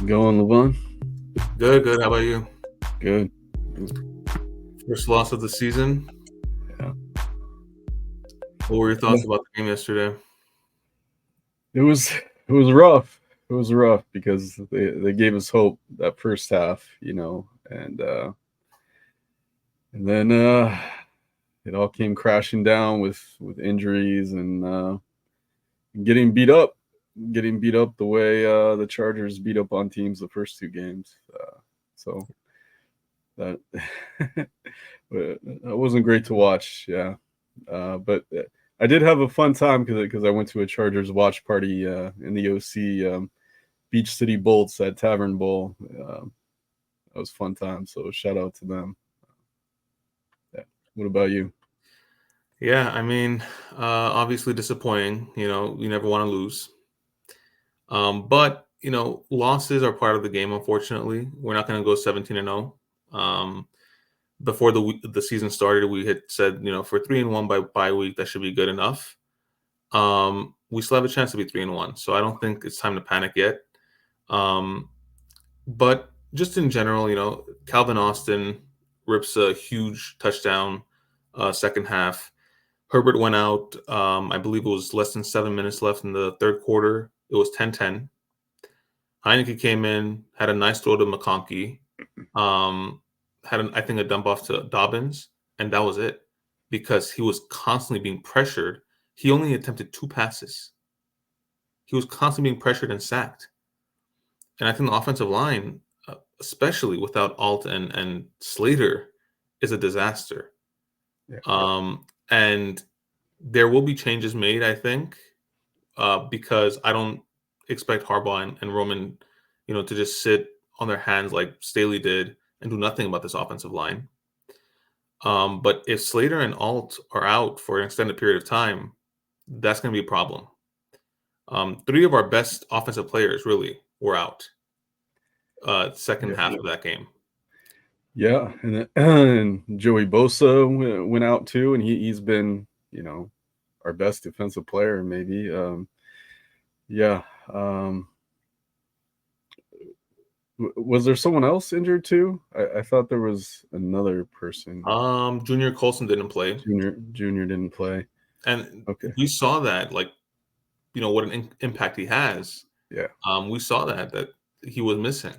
going, Levon? Good, good. How about you? Good. First loss of the season. Yeah. What were your thoughts about the game yesterday? It was rough. It was rough because they gave us hope that first half, and then it all came crashing down with injuries and getting beat up the way the Chargers beat up on teams the first two games. So that that wasn't great to watch. Yeah. But I did have a fun time because I went to a Chargers watch party in the OC Beach City Bolts at Tavern Bowl. That was a fun time. So shout out to them. Yeah. What about you? Yeah, obviously disappointing. You never want to lose. But losses are part of the game. Unfortunately, we're not going to go 17-0. Before the season started, we had said for 3-1 by bye week that should be good enough. We still have a chance to be 3-1, so I don't think it's time to panic yet. But just in general, Calvin Austin rips a huge touchdown second half. Herbert went out. I believe it was less than 7 minutes left in the third quarter. It was 10-10. Heineke came in, had a nice throw to McConkey, I think a dump off to Dobbins, and that was it because he was constantly being pressured. He only attempted 2 passes. He was constantly being pressured and sacked. And I think the offensive line, especially without Alt and Slater, is a disaster. Yeah. And there will be changes made, I think, because I don't expect Harbaugh and Roman, to just sit on their hands like Staley did and do nothing about this offensive line. But if Slater and Alt are out for an extended period of time, that's going to be a problem. 3 of our best offensive players really were out second half of that game. Yeah, and Joey Bosa went out too, and he's been, our best defensive player maybe. Yeah. Was there someone else injured too? I thought there was another person. Junior Colson didn't play. Junior didn't play. And okay, we saw that, what an impact he has. Yeah. We saw that he was missing.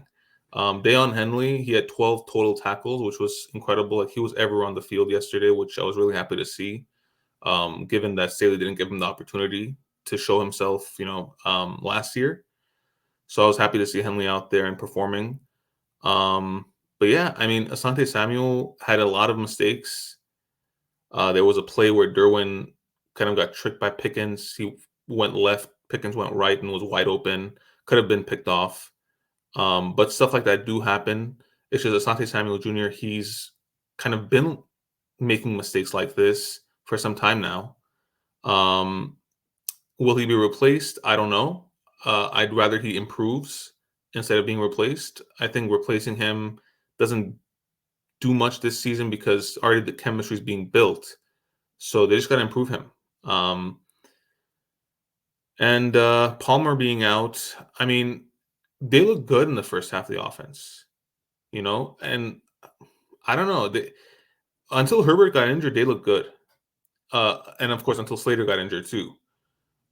Deion Henley, he had 12 total tackles, which was incredible. Like, he was everywhere on the field yesterday, which I was really happy to see, given that Staley didn't give him the opportunity to show himself, last year. So I was happy to see Henley out there and performing. But yeah, Asante Samuel had a lot of mistakes. There was a play where Derwin kind of got tricked by Pickens. He went left, Pickens went right and was wide open. Could have been picked off. But stuff like that do happen. It's just Asante Samuel Jr., he's kind of been making mistakes like this for some time now. Will he be replaced? I don't know. I'd rather he improves instead of being replaced. I think replacing him doesn't do much this season because already the chemistry is being built. So they just got to improve him. And Palmer being out, they look good in the first half of the offense, and I don't know. Until Herbert got injured, they looked good. And of course, until Slater got injured too.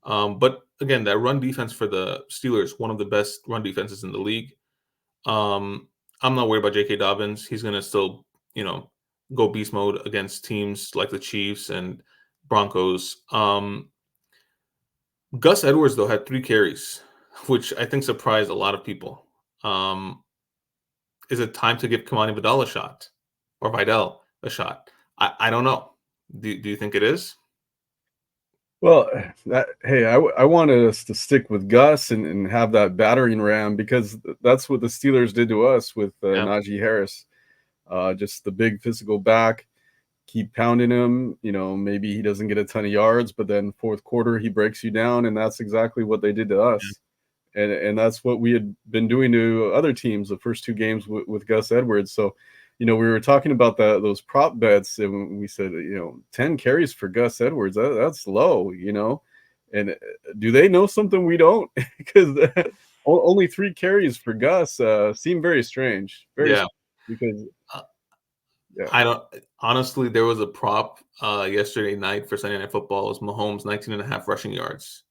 But again, that run defense for the Steelers, one of the best run defenses in the league. I'm not worried about J.K. Dobbins. He's going to still, go beast mode against teams like the Chiefs and Broncos. Gus Edwards, though, had 3 carries, which I think surprised a lot of people. Is it time to give Kamani Vidal a shot or Vidal a shot? I don't know. Do you think it is? Well, I wanted us to stick with Gus and have that battering ram because that's what the Steelers did to us with Najee Harris. Just the big physical back, keep pounding him. Maybe he doesn't get a ton of yards, but then fourth quarter he breaks you down, and that's exactly what they did to us. And that's what we had been doing to other teams the first 2 games with Gus Edwards. So, we were talking about those prop bets, and we said, 10 carries for Gus Edwards, that's low, and do they know something we don't? Because only 3 carries for Gus seemed very strange. Very Yeah. strange because Uh, yeah. I don't honestly, there was a prop yesterday night for Sunday Night Football. It was Mahomes 19.5 rushing yards.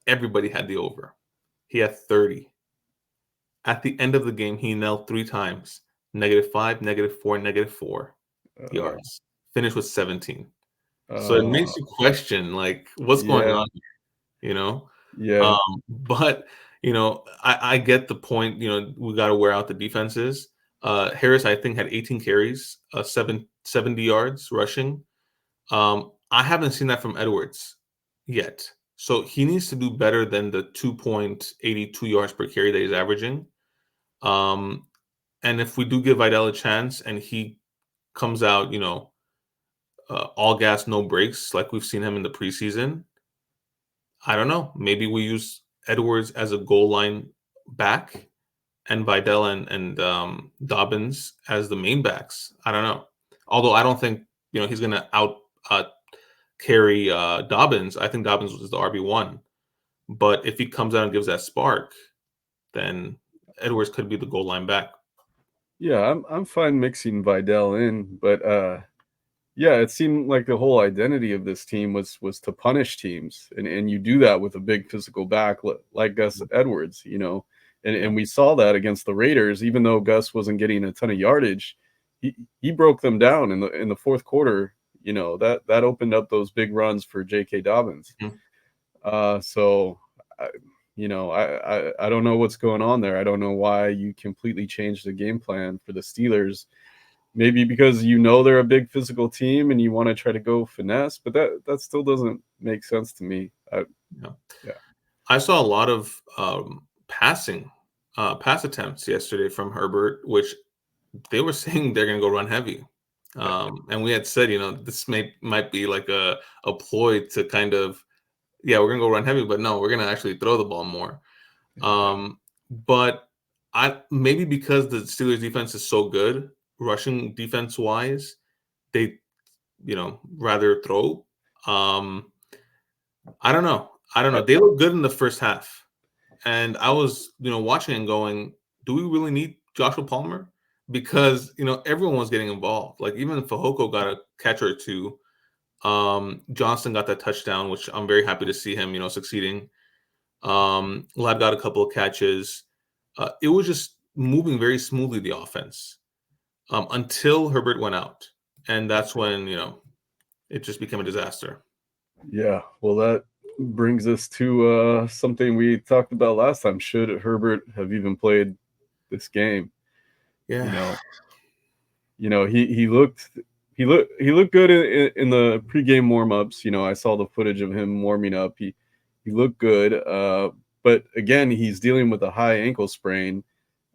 Everybody had the over. He had 30. At the end of the game, he knelt 3 times. -5, -4, -4 Uh, yards. Finished with 17. So it uh, makes you question, like, what's going yeah, on, you know? yeah, But, I get the point, we gotta wear out the defenses. Harris, I think, had 18 carries, 70 yards rushing. I haven't seen that from Edwards yet. So he needs to do better than the 2.82 yards per carry that he's averaging. Um, and if we do give Vidal a chance and he comes out, all gas, no brakes, like we've seen him in the preseason, I don't know. Maybe we use Edwards as a goal line back and Vidal and Dobbins as the main backs. I don't know. Although I don't think he's going to out carry Dobbins. I think Dobbins was the RB1. But if he comes out and gives that spark, then Edwards could be the goal line back. yeah. I'm fine mixing Vidal in, but yeah, it seemed like the whole identity of this team was to punish teams, and you do that with a big physical back like Gus Edwards, and Yeah. we saw that against the Raiders. Even though Gus wasn't getting a ton of yardage, he broke them down in the fourth quarter. That opened up those big runs for J.K. Dobbins. Mhm. So, I don't know what's going on there. I don't know why you completely changed the game plan for the Steelers. Maybe because they're a big physical team and you want to try to go finesse, but that still doesn't make sense to me. Yeah. Yeah, I saw a lot of pass attempts yesterday from Herbert, which they were saying they're going to go run heavy. And we had said, this might be like a ploy to kind of, yeah, we're going to go run heavy, but no, we're going to actually throw the ball more. But maybe because the Steelers defense is so good, rushing defense wise, they, rather throw. I don't know. I don't know. They look good in the first half. And I was, watching and going, do we really need Joshua Palmer? Because, everyone was getting involved. Like even Fehoko got a catch or two. Johnston got that touchdown, which I'm very happy to see him, succeeding. Lab got a couple of catches. It was just moving very smoothly, the offense, until Herbert went out. And that's when, it just became a disaster. yeah. Well, that brings us to something we talked about last time. Should Herbert have even played this game? Yeah. He looked good in the pregame warmups. I saw the footage of him warming up. He looked good, but again, he's dealing with a high ankle sprain.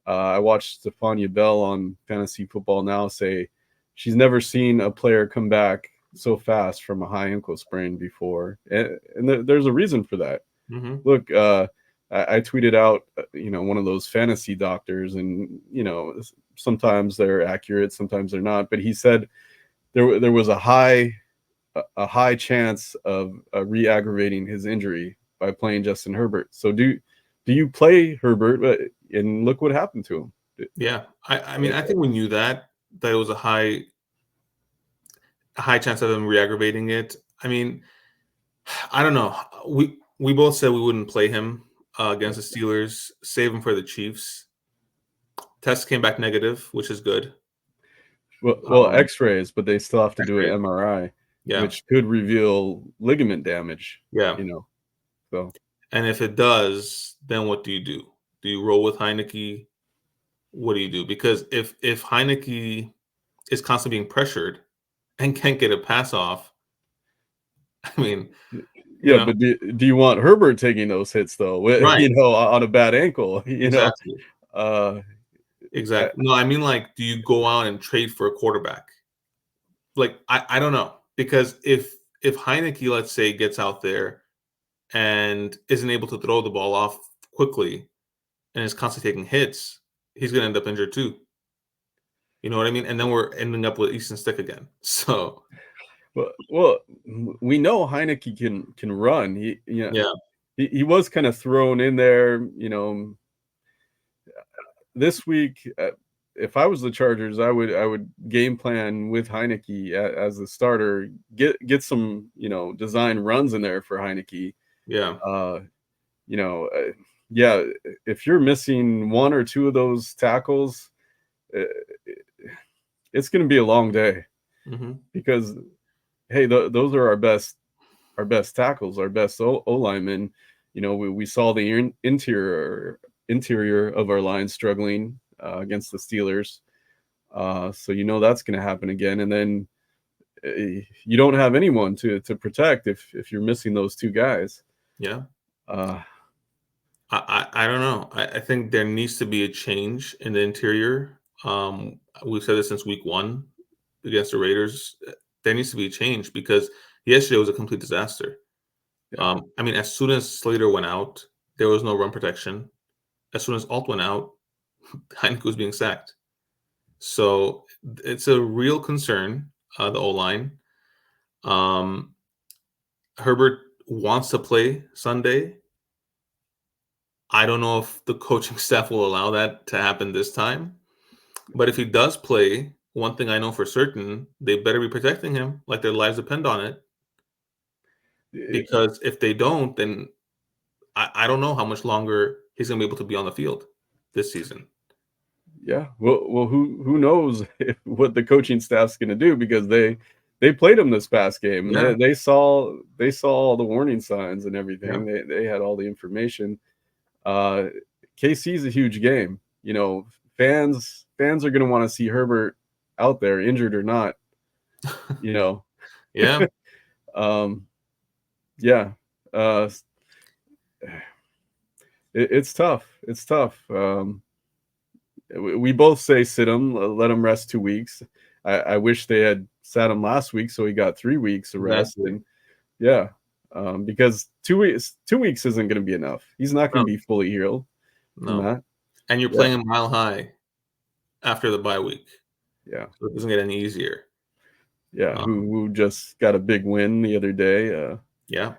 I watched Stephania Bell on Fantasy Football Now say she's never seen a player come back so fast from a high ankle sprain before, and there's a reason for that. Mm-hmm. Look, I tweeted out, one of those fantasy doctors, and sometimes they're accurate, sometimes they're not. But he said there was a high chance of re-aggravating his injury by playing Justin Herbert. So do you play Herbert? And look what happened to him. Yeah. I mean, I think we knew that it was a high chance of him re-aggravating it. I mean, I don't know. We both said we wouldn't play him against the Steelers, save him for the Chiefs. Test came back negative, which is good. Well, X-rays, but they still have to do an X-rays. MRI, Yeah. which could reveal ligament damage. Yeah. So. And if it does, then what do you do? Do you roll with Heineke? What do you do? Because if Heineke is constantly being pressured and can't get a pass off, I mean, yeah, but do you want Herbert taking those hits though? Right. On a bad ankle, Exactly. Exactly. No, I mean, like, do you go out and trade for a quarterback? Like, I don't know, because if Heineke, let's say, gets out there and isn't able to throw the ball off quickly and is constantly taking hits, he's going to end up injured too. You know what I mean? And then we're ending up with Easton Stick again. So, well, we know Heineke can run. He was kind of thrown in there, this week, if I was the Chargers, I would game plan with Heineke as the starter. Get some design runs in there for Heineke. Yeah. Uh, yeah, if you're missing one or two of those tackles, uh, it's going to be a long day Mm-hmm. because hey, those are our best tackles, our best O linemen. We saw the interior of our line struggling against the Steelers. So that's going to happen again, and then you don't have anyone to protect if you're missing those two guys. Yeah. Uh, I don't know. I think there needs to be a change in the interior. We've said this since week 1 against the Raiders. There needs to be a change because yesterday was a complete disaster. yeah, I mean, as soon as Slater went out, there was no run protection. As soon as Alt went out, Heineke was being sacked. So it's a real concern, the O-line. Herbert wants to play Sunday. I don't know if the coaching staff will allow that to happen this time. But if he does play, one thing I know for certain, they better be protecting him like their lives depend on it. Because if they don't, then I don't know how much longer he's going to be able to be on the field this season. yeah. Well, who knows what the coaching staff's going to do because they played him this past game and Yeah. they saw all the warning signs and everything. Yeah. They had all the information. Uh, KC's a huge game. Fans are going to want to see Herbert out there, injured or not. You know, Yeah. um, yeah. Uh, it's tough. It's tough. We both say sit him, let him rest 2 weeks. I wish they had sat him last week so he got 3 weeks of rest. Exactly. And yeah, because 2 weeks isn't going to be enough. He's not going No, to be fully healed from no. that. And you're Yeah, playing a mile high after the bye week. yeah, So it doesn't get any easier. yeah. Um, Who just got a big win the other day? yeah.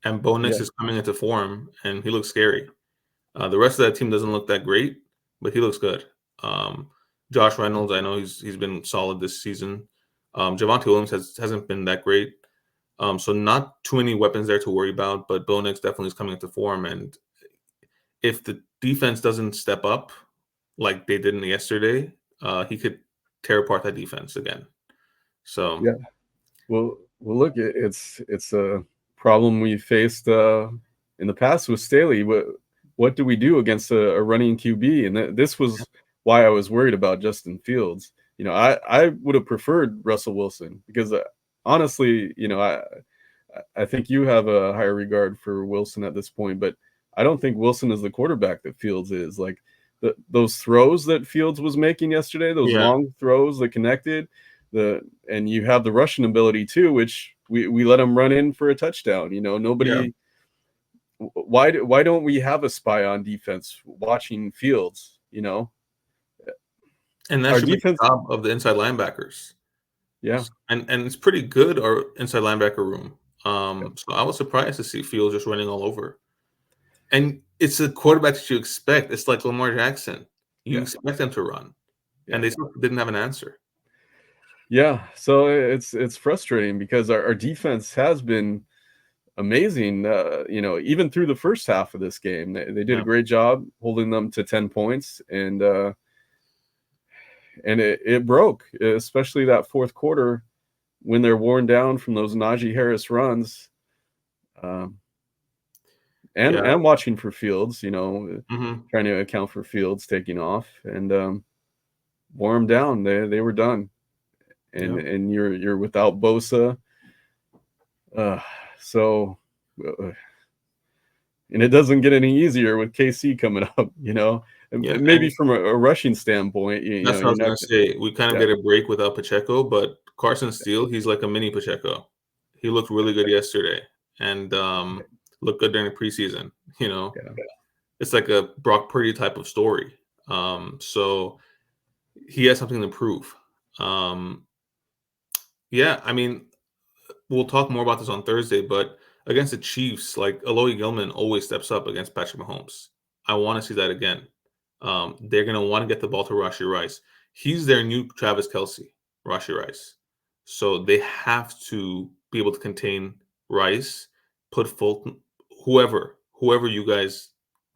And Bo Yeah, Nix is coming into form and he looks scary. The rest of that team doesn't look that great, but he looks good. Um, Josh Reynolds, I know he's been solid this season. Javonte Williams hasn't been that great. So not too many weapons there to worry about, but Bo Nix definitely is coming into form. And if the defense doesn't step up like they did in yesterday, he could tear apart that defense again. So yeah. Well, look, it's a problem we faced in the past with Staley. What do we do against a running QB? And this was why I was worried about Justin Fields. I would have preferred Russell Wilson because honestly, I think you have a higher regard for Wilson at this point, but I don't think Wilson is the quarterback that Fields is. Like those throws that Fields was making yesterday, those yeah, long throws that connected, and you have the rushing ability too, which we let him run in for a touchdown. yeah. Nobody. Why don't we have a spy on defense watching Fields? And that Our should be defense, the job of the inside linebackers. yeah, And it's pretty good, our inside linebacker room. yeah, So I was surprised to see Fields just running all over. And it's a quarterback that you expect. It's like Lamar Jackson. You yeah, expect them to run, and yeah. they still didn't have an answer. Yeah, so it's frustrating because our defense has been amazing. Even through the first half of this game, they did a Yeah, great job holding them to 10 points, and it broke, especially that fourth quarter when they're worn down from those Najee Harris runs, um, and yeah, watching for Fields, hmm trying to account for Fields taking off and wore them down. They were done, and yeah, you're without Bosa, uh, so. And it doesn't get any easier with KC coming up, yeah. maybe And from a rushing standpoint, that's what I you're was not, gonna say. We kind of yeah, get a break without Pacheco, but Carson Steele, he's like a mini Pacheco. He looked really good yesterday, and looked good during the preseason. You know, yeah, it's like a Brock Purdy type of story. So he has something to prove. Um, yeah, I mean, we'll talk more about this on Thursday, but against the Chiefs, like Aloy Gilman always steps up against Patrick Mahomes. I want to see that again. They're going to want to get the ball to Rashee Rice. He's their new Travis Kelce, Rashee Rice. So they have to be able to contain Rice, put Fulton, whoever you guys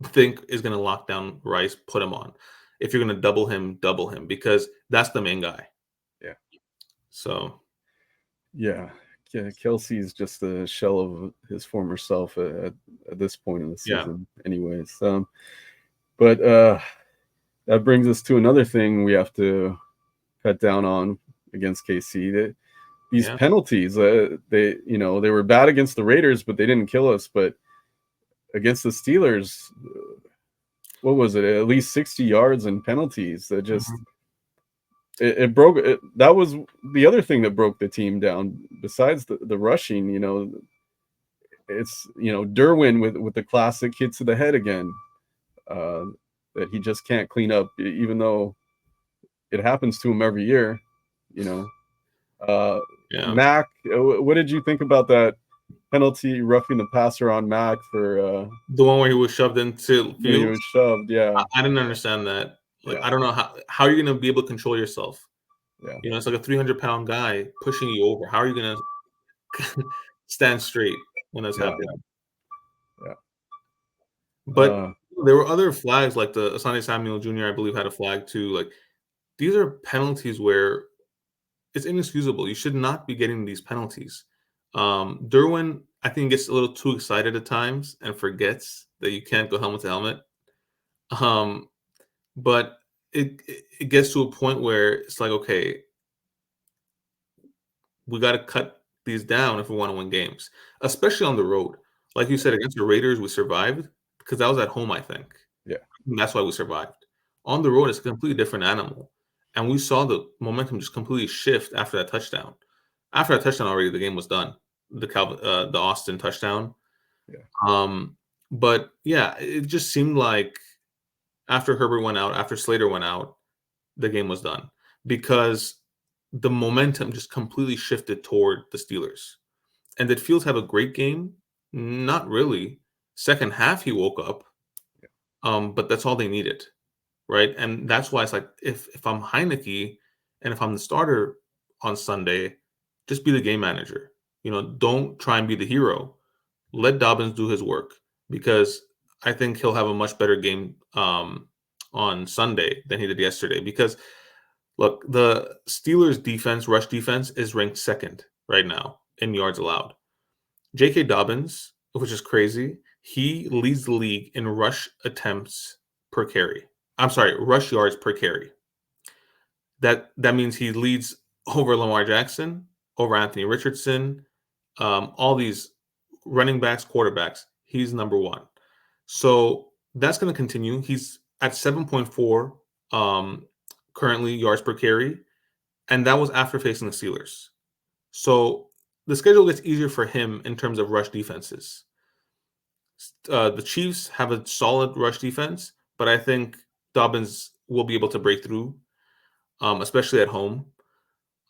think is going to lock down Rice, put him on. If you're going to double him, because that's the main guy. Yeah. So. Yeah. Kelce is just a shell of his former self at this point in the season, anyways. But that brings us to another thing we have to cut down on against KC. These penalties, they were bad against the Raiders, but they didn't kill us. But against the Steelers, what was it? At least 60 yards in penalties. That just it broke. That was the other thing that broke the team down. Besides the rushing, it's Derwin with the classic hit to the head again. That he just can't clean up, even though it happens to him every year. Mac, what did you think about that penalty roughing the passer on Mac for the one where he was shoved into field? He was shoved, yeah. I didn't understand that. I don't know how you're going to be able to control yourself. Yeah. It's like a 300-pound guy pushing you over. How are you going to stand straight when that's happening? Yeah. But there were other flags, like the Asante Samuel Jr., I believe, had a flag too. Like, these are penalties where it's inexcusable. You should not be getting these penalties. Derwin, I think, gets a little too excited at times and forgets that you can't go helmet to helmet. But it gets to a point where it's like, okay, we got to cut these down if we want to win games, especially on the road. Like you said, against the Raiders, we survived because that was at home, I think. Yeah. And that's why we survived. On the road, it's a completely different animal. And we saw the momentum just completely shift after that touchdown. After that touchdown already, the game was done. The Austin touchdown. Yeah. But yeah, it just seemed like after Herbert went out, after Slater went out, the game was done because the momentum just completely shifted toward the Steelers. And did Fields have a great game? Not really. Second half, he woke up. But that's all they needed, right? And that's why it's like, if I'm Heineke and if I'm the starter on Sunday, just be the game manager. Don't try and be the hero. Let Dobbins do his work because I think he'll have a much better game on Sunday than he did yesterday. Because, look, the Steelers' defense, rush defense, is ranked second right now in yards allowed. J.K. Dobbins, which is crazy, he leads the league in rush attempts per carry. I'm sorry, rush yards per carry. That means he leads over Lamar Jackson, over Anthony Richardson, all these running backs, quarterbacks. He's number one. So that's going to continue. He's at 7.4 currently yards per carry, and that was after facing the Steelers. So the schedule gets easier for him in terms of rush defenses. The Chiefs have a solid rush defense, but I think Dobbins will be able to break through, especially at home.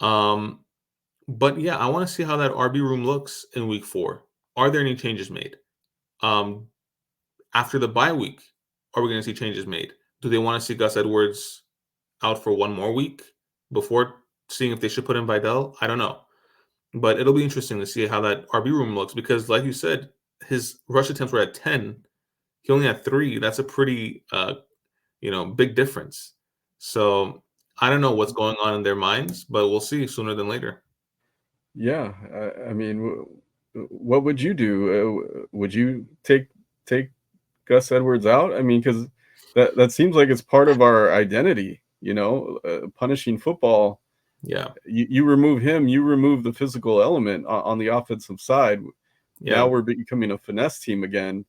But yeah, I want to see how that RB room looks in week 4. Are there any changes made? After the bye week, are we going to see changes made? Do they want to see Gus Edwards out for one more week before seeing if they should put in Vidal? I don't know. But it'll be interesting to see how that RB room looks because, like you said, his rush attempts were at 10. He only had 3. That's a pretty, big difference. So I don't know what's going on in their minds, but we'll see sooner than later. Yeah, I mean, what would you do? Would you take Gus Edwards out? I mean, because that seems like it's part of our identity. Punishing football. Yeah, you remove him, you remove the physical element on the offensive side. Yeah. Now we're becoming a finesse team again,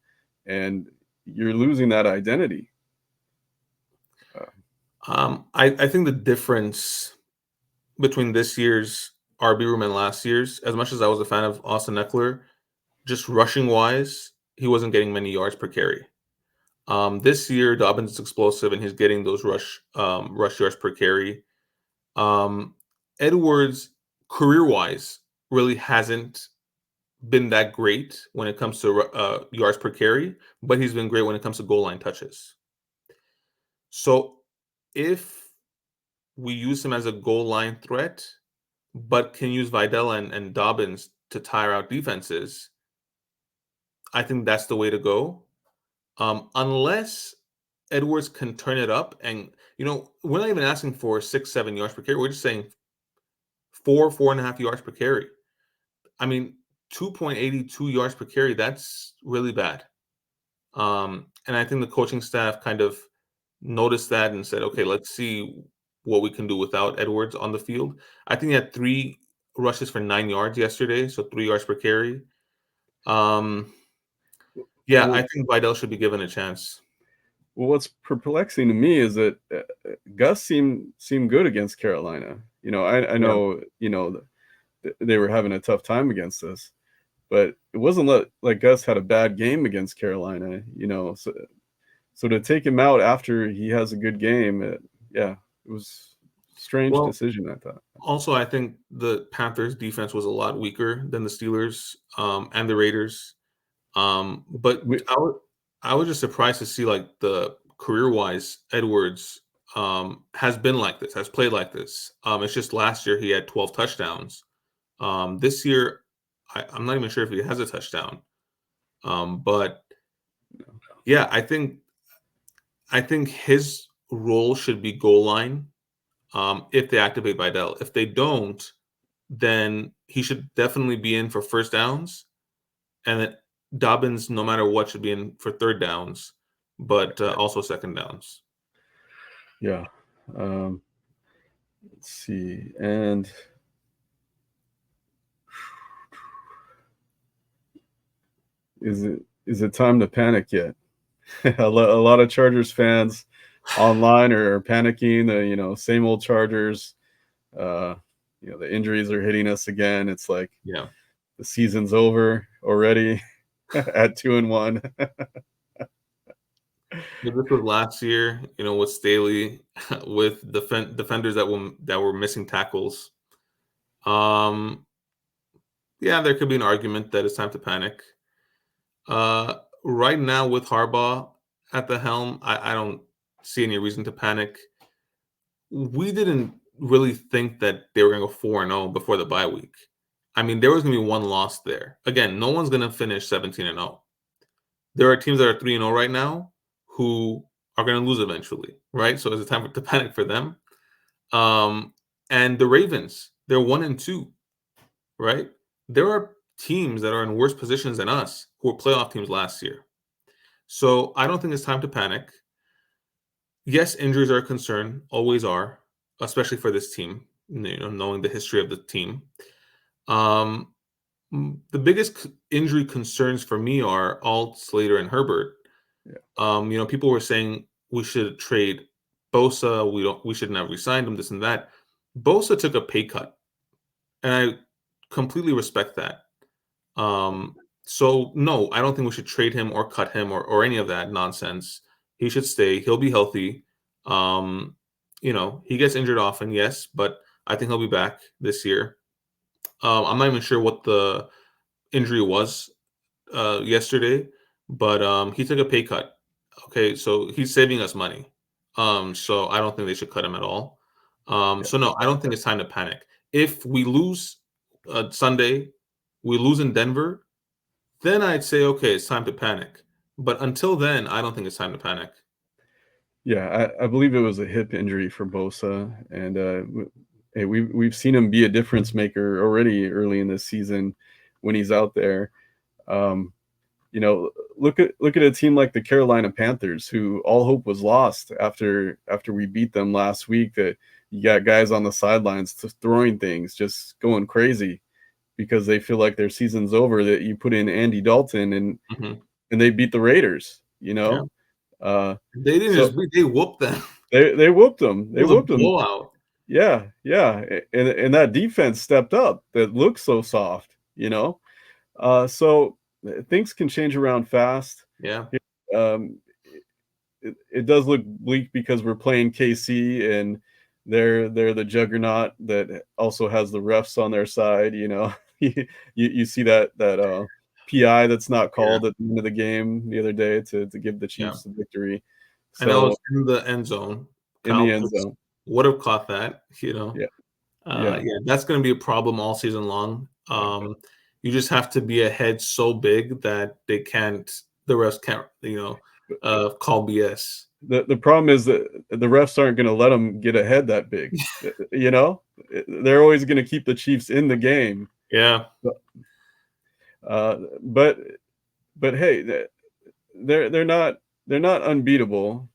and you're losing that identity. I think the difference between this year's RB room and last year's, as much as I was a fan of Austin Eckler, just rushing wise, he wasn't getting many yards per carry. This year, Dobbins is explosive and he's getting those rush yards per carry. Edwards, career-wise, really hasn't been that great when it comes to yards per carry, but he's been great when it comes to goal line touches. So if we use him as a goal line threat, but can use Vidal and Dobbins to tire out defenses, I think that's the way to go. Unless Edwards can turn it up, and we're not even asking for 6-7 yards per carry. We're just saying 4.5 yards per carry. I mean, 2.82 yards per carry. That's really bad. And I think the coaching staff kind of noticed that and said, okay, let's see what we can do without Edwards on the field. I think he had 3 rushes for 9 yards yesterday, so 3 yards per carry. Yeah, I think Vidal should be given a chance. Well, what's perplexing to me is that Gus seemed good against Carolina. I know, they were having a tough time against us, but it wasn't like Gus had a bad game against Carolina. So to take him out after he has a good game, it was a strange decision, I thought. Also, I think the Panthers' defense was a lot weaker than the Steelers and the Raiders. But I was just surprised to see, like, the career-wise Edwards has been like this, has played like this. It's just last year he had 12 touchdowns. This year, I'm not even sure if he has a touchdown. But yeah, I think his role should be goal line if they activate Vidal. If they don't, then he should definitely be in for first downs, and then Dobbins, no matter what, should be in for third downs, but also second downs. Yeah. Let's see. And is it time to panic yet? A lot of Chargers fans online are panicking. Same old Chargers. The injuries are hitting us again. It's like, the season's over already at 2-1. This was last year, with Staley, with defenders that were missing tackles. Yeah, there could be an argument that it's time to panic. Right now, with Harbaugh at the helm, I don't see any reason to panic. We didn't really think that they were going to go 4-0 before the bye week. I mean, there was going to be one loss there. Again, no one's going to finish 17-0. There are teams that are 3-0 right now who are going to lose eventually, right? So it's a time to panic for them. And the Ravens, they're 1-2, right? There are teams that are in worse positions than us who were playoff teams last year. So I don't think it's time to panic. Yes, injuries are a concern, always are, especially for this team, knowing the history of the team. The biggest injury concerns for me are Alt, Slater, and Herbert. Yeah. People were saying we should trade Bosa. We shouldn't have re-signed him, this and that. Bosa took a pay cut, and I completely respect that. So no, I don't think we should trade him or cut him or any of that nonsense. He should stay. He'll be healthy. He gets injured often, yes, but I think he'll be back this year. I'm not even sure what the injury was yesterday, but he took a pay cut. Okay, so he's saving us money. So I don't think they should cut him at all. So no, I don't think it's time to panic. If we lose Sunday, we lose in Denver, then I'd say, okay, it's time to panic. But until then, I don't think it's time to panic. Yeah, I believe it was a hip injury for Bosa, and we've seen him be a difference maker already early in this season when he's out there. Look at a team like the Carolina Panthers, who all hope was lost after we beat them last week. That you got guys on the sidelines throwing things, just going crazy because they feel like their season's over. That you put in Andy Dalton and they beat the Raiders. Yeah. They didn't they whooped them. They whooped them. They whooped them. Blowout. Yeah. And that defense stepped up. That looked so soft. So things can change around fast. Yeah. It does look bleak because we're playing KC and they're the juggernaut that also has the refs on their side. You see that PI that's not called at the end of the game the other day to give the Chiefs the victory. And that was So in the end zone. in the Kyle end Pitts zone. would have caught that, you know. Yeah. Yeah. Yeah, that's going to be a problem all season long. You just have to be ahead so big that the refs can't, call BS. The problem is that the refs aren't going to let them get ahead that big. You know, they're always going to keep the Chiefs in the game. Yeah. Uh, but hey, they're not unbeatable.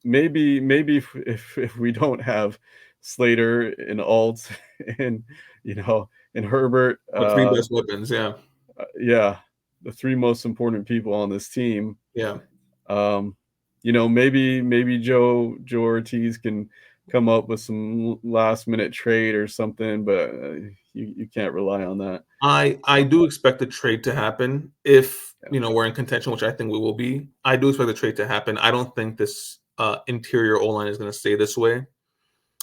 Maybe if we don't have Slater and Alt and and Herbert, The three best weapons, yeah. yeah, the three most important people on this team. Yeah. Maybe Joe Ortiz can come up with some last minute trade or something, but you can't rely on that. I do expect a trade to happen if Yeah. we're in contention, which I think we will be. I do expect the trade to happen. I don't think this interior O line is going to stay this way.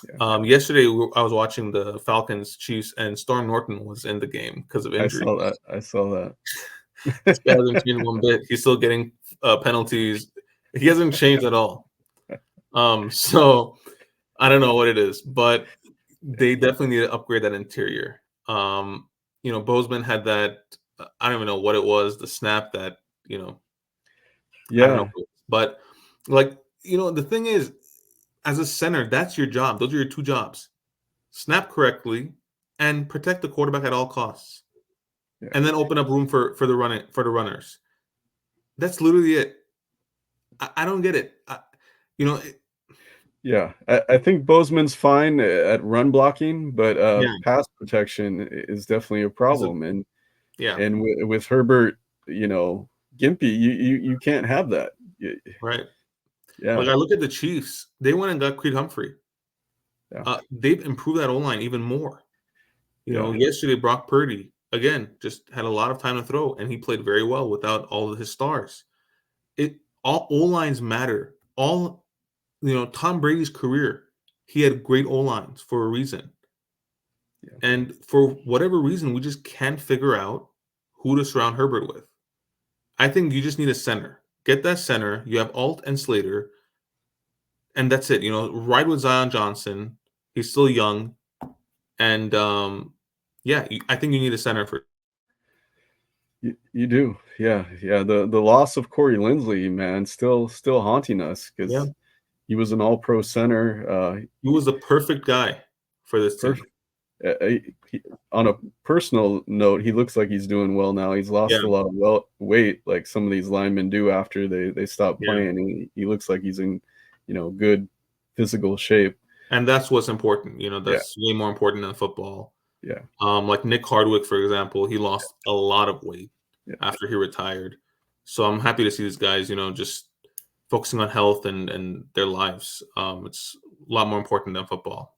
Yeah. Yesterday, I was watching the Falcons Chiefs, and Storm Norton was in the game because of injury. I saw that. This guy hasn't changed one bit. He's still getting penalties. He hasn't changed at all. So I don't know what it is, but they definitely need to upgrade that interior. Bozeman had that. I don't even know what it was. The snap that I don't know, but the thing is, as a center, that's your job. Those are your two jobs: snap correctly and protect the quarterback at all costs, and then open up room for the runners. That's literally it. I don't get it. Yeah, I think Bozeman's fine at run blocking, but pass protection is definitely a problem. And with Herbert, gimpy, you can't have that. Right. Yeah. Like I look at the Chiefs, they went and got Creed Humphrey. Yeah. They've improved that O-line even more. Yesterday Brock Purdy again just had a lot of time to throw, and he played very well without all of his stars. All O-lines matter. Tom Brady's career, he had great O-lines for a reason. Yeah. And for whatever reason, we just can't figure out who to surround Herbert with. I think you just need a center. Get that center. You have Alt and Slater, and that's it. Ride with Zion Johnson. He's still young, and I think you need a center for. You do, yeah. The loss of Corey Linsley, man, still haunting us because he was an All-Pro center. He was the perfect guy for this team. On a personal note, he looks like he's doing well now. He's lost a lot of weight, like some of these linemen do after they stop playing. He looks like he's in, good physical shape. And that's what's important. That's way more important than football. Yeah. Like Nick Hardwick, for example, he lost a lot of weight after he retired. So I'm happy to see these guys, just focusing on health and their lives. It's a lot more important than football.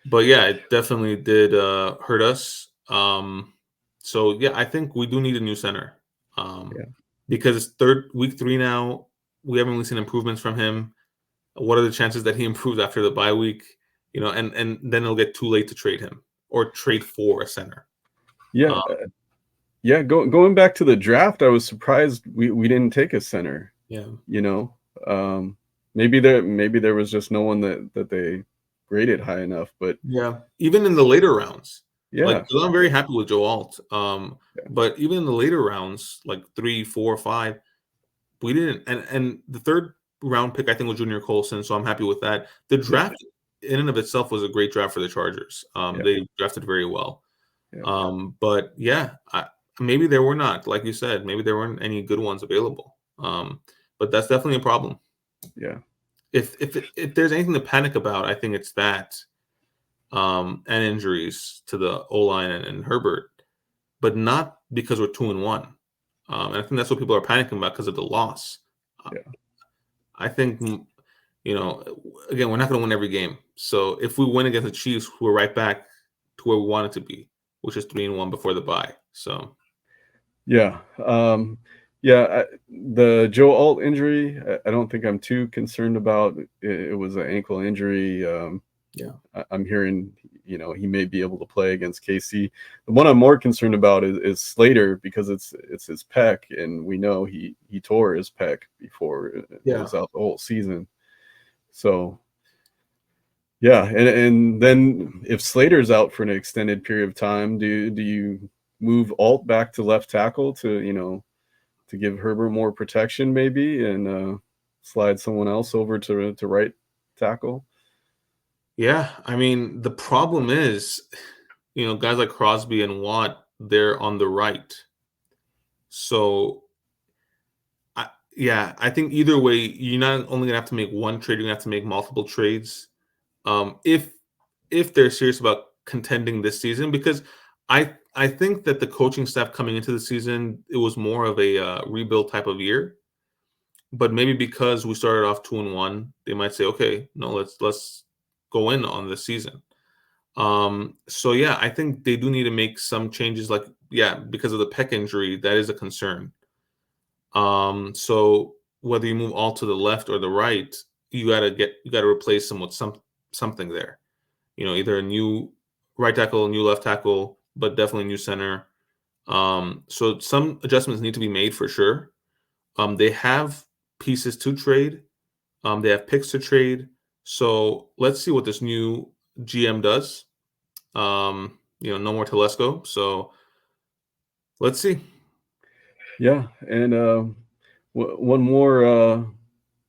But it definitely did hurt us. So I think we do need a new center. Because it's week 3 now. We haven't really seen improvements from him. What are the chances that he improves after the bye week? And then it'll get too late to trade him or trade for a center. Going back to the draft, I was surprised we didn't take a center. Maybe there was just no one that they graded high enough. But even in the later rounds, I'm very happy with Joe Alt. But even in the later rounds, like 3, 4, 5, we didn't. And the third round pick, I think, was Junior Colson, so I'm happy with that. The draft in and of itself was a great draft for the Chargers. They drafted very well. But maybe there were not, like you said, maybe there weren't any good ones available. But that's definitely a problem. Yeah. If there's anything to panic about, I think it's that, and injuries to the O-line and Herbert, but not because we're 2-1. And I think that's what people are panicking about because of the loss. I think, again, we're not going to win every game. So if we win against the Chiefs, we're right back to where we wanted to be, which is 3-1 before the bye. So, the Joe Alt injury, I don't think I'm too concerned about. It was an ankle injury. I'm hearing he may be able to play against KC. The one I'm more concerned about is Slater, because it's his pec, and we know he tore his pec before it was out the whole season. So yeah, and then if Slater's out for an extended period of time, do you move Alt back to left tackle to to give Herbert more protection maybe, and slide someone else over to right tackle? Yeah, I mean, the problem is, guys like Crosby and Watt, they're on the right. So, I think either way, you're not only gonna have to make one trade, you're gonna have to make multiple trades. If they're serious about contending this season, because I think that the coaching staff coming into the season, it was more of a rebuild type of year. But maybe because we started off 2-1, they might say, okay, no, let's go in on this season. So yeah, I think they do need to make some changes. Like, because of the pec injury, that is a concern. So whether you move all to the left or the right, you gotta replace them with something there. Either a new right tackle, a new left tackle, but definitely a new center. So some adjustments need to be made for sure. They have pieces to trade. They have picks to trade. So let's see what this new GM does. No more Telesco. So let's see. Yeah, and one more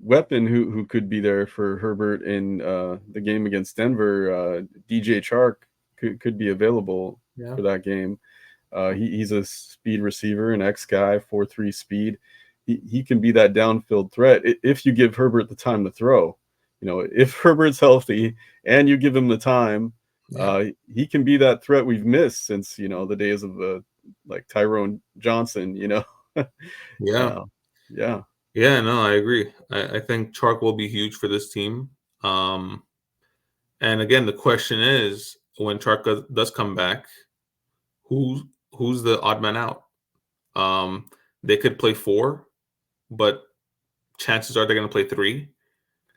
weapon who could be there for Herbert in the game against Denver. DJ Chark could be available for that game. He's a speed receiver, an X guy, 4.3 speed. He can be that downfield threat if you give Herbert the time to throw. If Herbert's healthy and you give him the time, he can be that threat we've missed since the days of like Tyrone Johnson. Yeah. Yeah, no, I agree. I think Chark will be huge for this team. And again, the question is, when Chark does come back, who's the odd man out? They could play 4, but chances are they're going to play 3.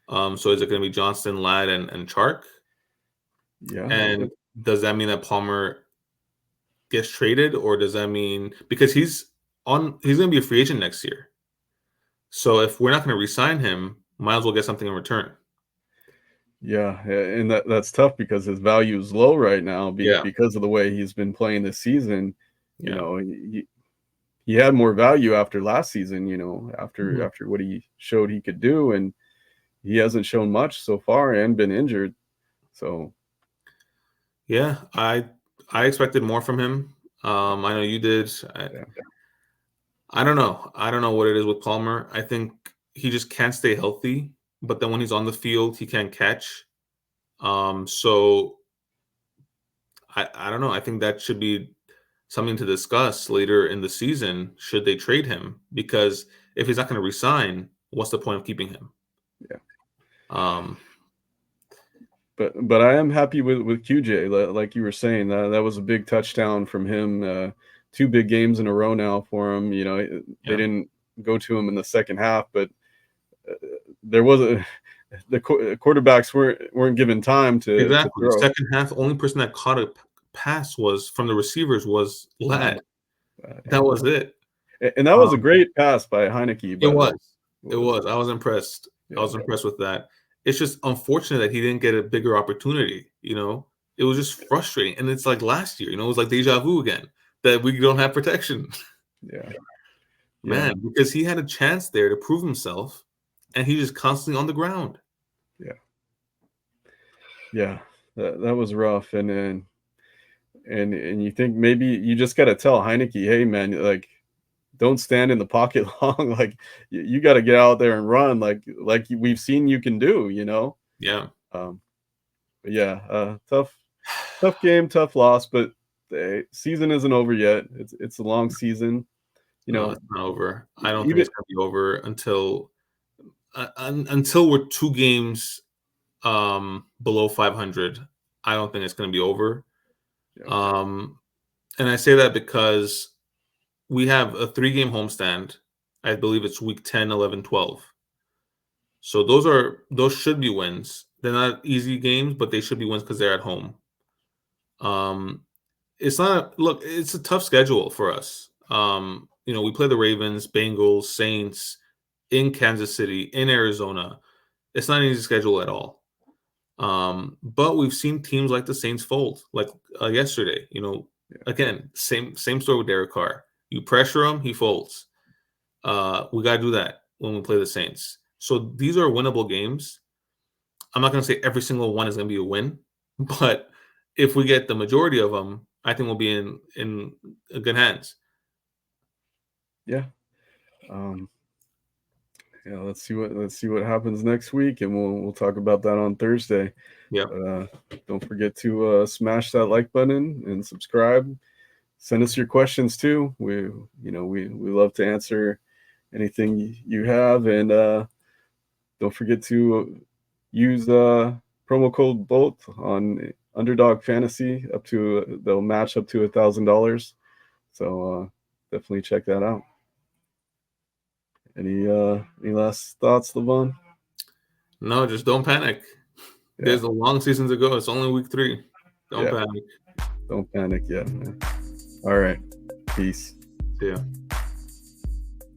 So is it going to be Johnston, Ladd, and Chark? Yeah. And does that mean that Palmer gets traded, or does that mean, because he's going to be a free agent next year? So if we're not going to re-sign him, might as well get something in return. Yeah, and that's tough because his value is low right now because of the way he's been playing this season. He had more value after last season, after what he showed he could do, and he hasn't shown much so far and been injured. So yeah, I expected more from him. I know you did. I don't know. I don't know what it is with Palmer. I think he just can't stay healthy, but then when he's on the field, he can't catch. So I don't know. I think that should be something to discuss later in the season. Should they trade him? Because if he's not going to resign, what's the point of keeping him? Yeah. But I am happy with QJ. Like you were saying, that was a big touchdown from him. 2 big games in a row now for him. They didn't go to him in the second half, but there was the quarterbacks weren't given time to throw. Second half, the only person that caught a pass was from the receivers was Ladd. That was it. And that was a great pass by Heineke. It was. I was impressed. I was impressed with that. It's just unfortunate that he didn't get a bigger opportunity. It was just frustrating. And it's like last year, it was like deja vu again, that we don't have protection. Man, because he had a chance there to prove himself, and he's just constantly on the ground. Yeah, that was rough. And you think maybe you just got to tell Heineke, hey man, like, don't stand in the pocket long. Like you got to get out there and run, like we've seen you can do. Yeah. But yeah, tough game, tough loss. But the season isn't over yet. It's a long season. No, it's not over. I don't think it's gonna be over until we're 2 games below 500. I don't think it's gonna be over. And I say that because we have a 3-game homestand. I believe it's week 10, 11, 12. So those should be wins. They're not easy games, but they should be wins because they're at home. It's not look. It's a tough schedule for us. We play the Ravens, Bengals, Saints in Kansas City, in Arizona. It's not an easy schedule at all. But we've seen teams like the Saints fold, like yesterday. Again, same story with Derek Carr. You pressure him, he folds. We got to do that when we play the Saints. So these are winnable games. I'm not going to say every single one is going to be a win, but if we get the majority of them, I think we'll be in good hands. Yeah. Let's see what happens next week, and we'll talk about that on Thursday. Yeah. Don't forget to smash that like button and subscribe. Send us your questions too. We love to answer anything you have, and don't forget to use promo code BOLT on Underdog Fantasy. They'll match up to $1,000. So definitely check that out. Any last thoughts, Levon? No, just don't panic. Yeah. There's a long season to go. It's only week 3. Don't panic. Don't panic yet, man. All right. Peace. See ya.